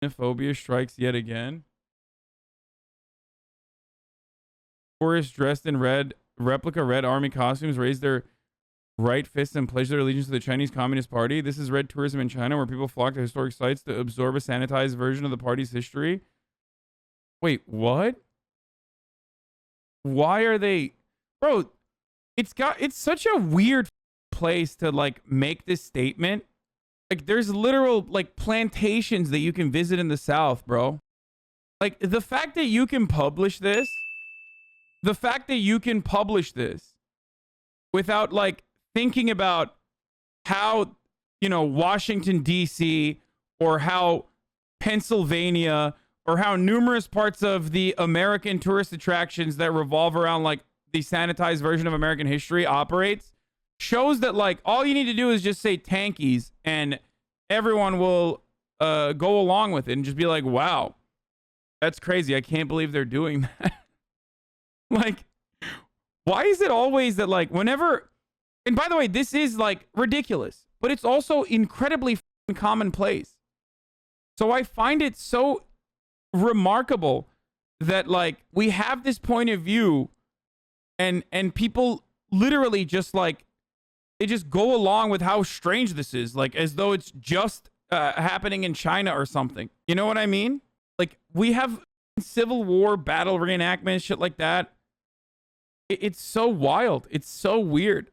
Xenophobia strikes yet again. Tourists dressed in replica red army costumes raise their right fists and pledge their allegiance to the Chinese Communist Party. This is red tourism in China, where people flock to historic sites to absorb a sanitized version of the party's history. Wait, what? Why are they... Bro, it's such a weird place to, like, make this statement. Like, there's literal, like, plantations that you can visit in the South, bro. Like, the fact that you can publish this... The fact that you can publish this without, like, thinking about how, you know, Washington, D.C., or how Pennsylvania, or how numerous parts of the American tourist attractions that revolve around, like, the sanitized version of American history operates, shows that, like, all you need to do is just say tankies and everyone will go along with it and just be like, wow, that's crazy. I can't believe they're doing that. Like, why is it always that, like, whenever... And by the way, this is, like, ridiculous, but it's also incredibly commonplace. So I find it so remarkable that, like, we have this point of view and people literally just, like, they just go along with how strange this is, like, as though it's just happening in China or something. You know what I mean? Like, we have Civil War battle reenactments, shit like that. It's so wild. It's so weird.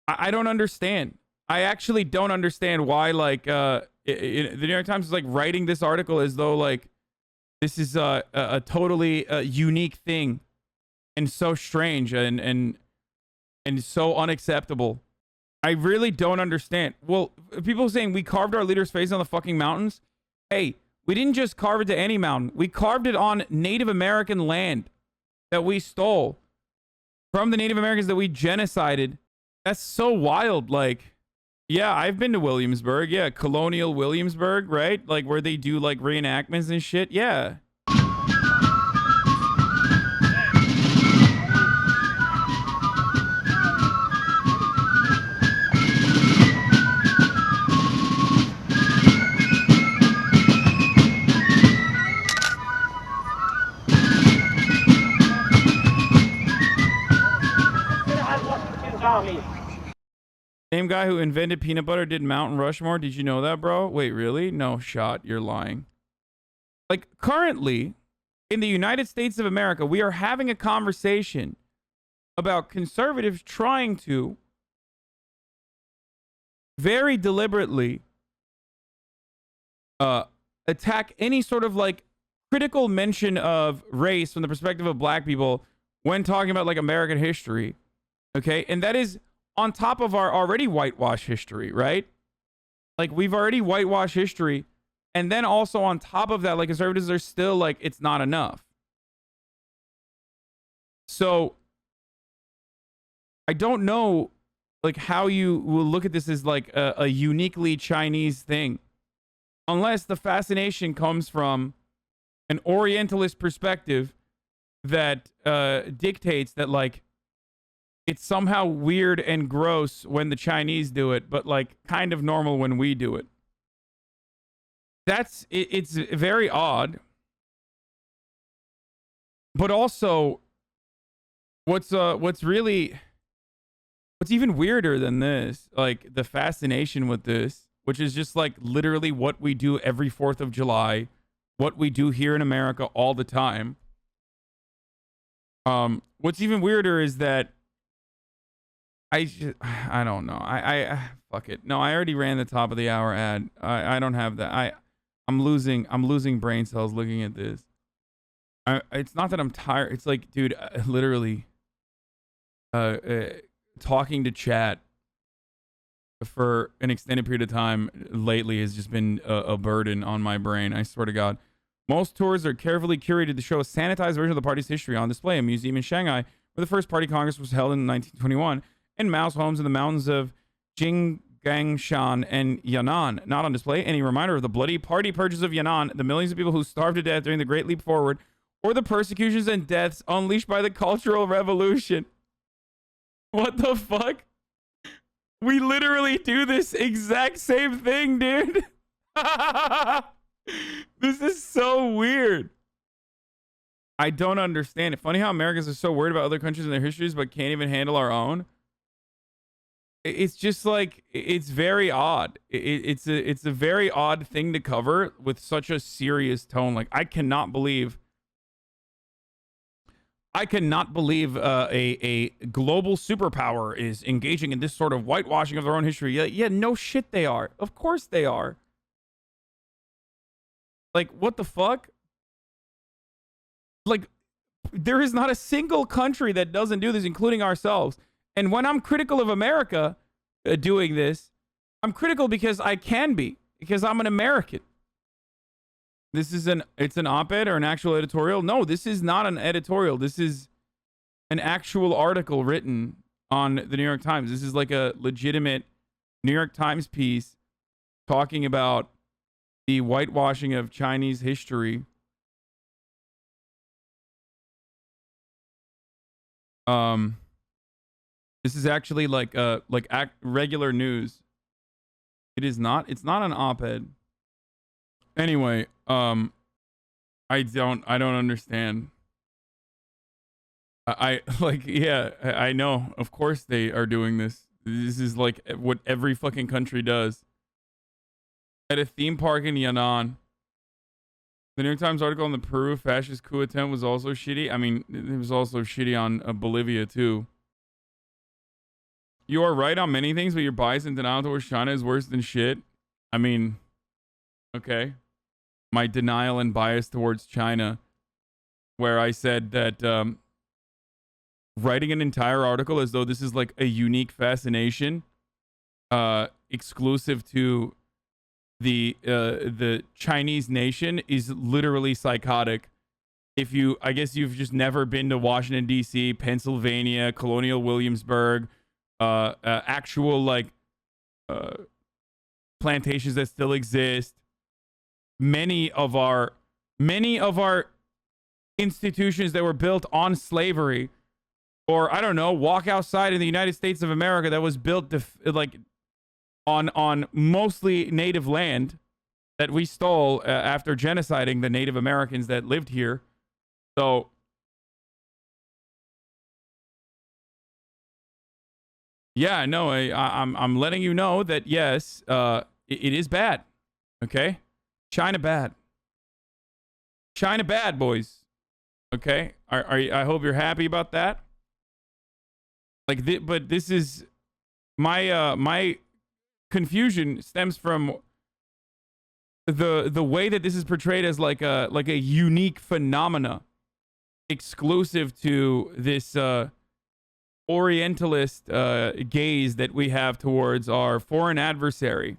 I don't understand. I actually don't understand why, like, the New York Times is, like, writing this article as though, like, this is a totally unique thing and so strange and so unacceptable. I really don't understand. Well, people saying we carved our leader's face on the fucking mountains. Hey, we didn't just carve it to any mountain. We carved it on Native American land that we stole from the Native Americans that we genocided. That's so wild. Like, yeah, I've been to Williamsburg. Yeah, colonial Williamsburg, right? Like, where they do, like, reenactments and shit. Yeah. Same guy who invented peanut butter did Mountain Rushmore. Did you know that, bro? Wait, really? No shot. You're lying. Like, currently, in the United States of America, we are having a conversation about conservatives trying to very deliberately attack any sort of, like, critical mention of race from the perspective of black people when talking about, like, American history. Okay? And that is on top of our already whitewashed history, right? Like, we've already whitewashed history. And then also on top of that, like, conservatives are still like, it's not enough. So I don't know, like, how you will look at this as, like, a uniquely Chinese thing. Unless the fascination comes from an Orientalist perspective that dictates that, like, it's somehow weird and gross when the Chinese do it, but, like, kind of normal when we do it. It's very odd. But also, what's even weirder than this, like, the fascination with this, which is just, like, literally what we do every 4th of July, what we do here in America all the time. What's even weirder is that I don't know. I fuck it. No, I already ran the top of the hour ad. I don't have that. I'm losing brain cells looking at this. It's not that I'm tired. It's like, dude, literally talking to chat for an extended period of time lately has just been a burden on my brain. I swear to God. Most tours are carefully curated to show a sanitized version of the party's history on display. A museum in Shanghai, where the first party congress was held in 1921, and mouse homes in the mountains of Jinggangshan and Yan'an. Not on display any reminder of the bloody party purges of Yan'an, the millions of people who starved to death during the Great Leap Forward, or the persecutions and deaths unleashed by the Cultural Revolution. What the fuck? We literally do this exact same thing, dude. This is so weird. I don't understand it. Funny how Americans are so worried about other countries and their histories, but can't even handle our own. It's just like, it's very odd. It's a very odd thing to cover with such a serious tone. Like, I cannot believe a global superpower is engaging in this sort of whitewashing of their own history. Yeah, no shit they are. Of course they are. Like, what the fuck? Like, there is not a single country that doesn't do this, including ourselves. And when I'm critical of America doing this, I'm critical because I can be, because I'm an American. This is it's an op-ed or an actual editorial? No, this is not an editorial. This is an actual article written on the New York Times. This is like a legitimate New York Times piece talking about the whitewashing of Chinese history. This is actually like regular news. It is not. It's not an op-ed. Anyway, I don't understand. I like, yeah, I know. Of course they are doing this. This is like what every fucking country does. At a theme park in Yan'an, the New York Times article on the Peru fascist coup attempt was also shitty. I mean, it was also shitty on Bolivia too. You are right on many things, but your bias and denial towards China is worse than shit. I mean, okay. My denial and bias towards China, where I said that writing an entire article as though this is like a unique fascination exclusive to the Chinese nation is literally psychotic. I guess you've just never been to Washington, D.C., Pennsylvania, Colonial Williamsburg, actual like plantations that still exist. Many of our institutions that were built on slavery, or I don't know, walk outside in the United States of America that was built like on mostly native land that we stole after genociding the Native Americans that lived here. So yeah, no, I'm letting you know that yes, it is bad. Okay, China bad. China bad, boys. Okay, I hope you're happy about that. Like, but this is my confusion stems from the way that this is portrayed as like a unique phenomena exclusive to this Orientalist gaze that we have towards our foreign adversary.